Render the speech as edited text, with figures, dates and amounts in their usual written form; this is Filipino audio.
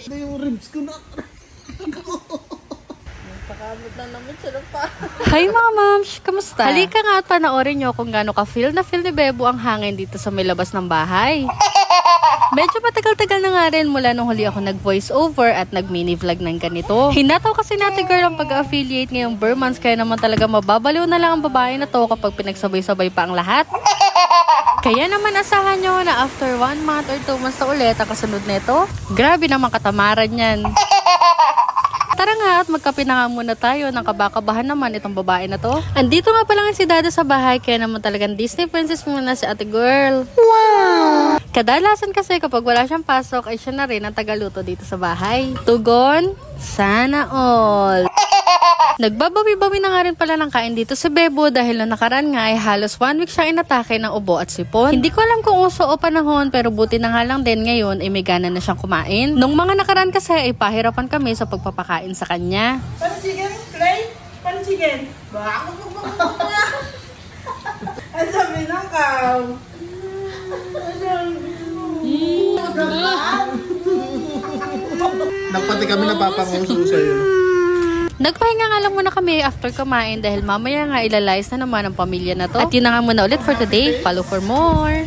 Yung ribs ko na. Pakabot na naman sila pa. Hi mga moms! Kamusta? Halika nga at panoorin nyo kung gaano ka-feel na feel ni Bebo ang hangin dito sa may labas ng bahay. Medyo matagal-tagal na nga rin mula nung huli ako nag-voice over at nag-mini vlog ng ganito. Hinataw kasi natin girl ang pag-affiliate ngayong Burmans, kaya naman talaga mababaliw na lang ang babae na to kapag pinagsabay-sabay pa ang lahat. Kaya naman asahan nyo na after 1 month or 2 months na ulit ang kasunod nito. Grabe naman katamaran yan. Tara nga at magkape na nga muna tayo. Nakabakabahan naman itong babae na to. Andito nga palang si Dada sa bahay, kaya naman talagang Disney princess muna si ate girl. Wow! Kadalasan kasi kapag wala siyang pasok ay siya na rin ang tagaluto dito sa bahay. Tugon, sana all. Nagbabawi-bawi na nga rin pala ng kain dito si Bebo dahil na nakaraan nga ay halos 1 week siya inatake ng ubo at sipon. Hindi ko alam kung uso o panahon pero buti na nga lang din ngayon ay may gana na siyang kumain. Nung mga nakaraan kasi ay pahirapan kami sa pagpapakain sa kanya. Pan chicken, Clay? Pan chicken? Baka ang sabi ng kaw. Napati kami napapanguso sa'yo. Nagpahinga nga lang muna kami after kumain dahil mamaya nga ilalayas na naman ang pamilya na to. At yun na nga muna ulit for today. Follow for more.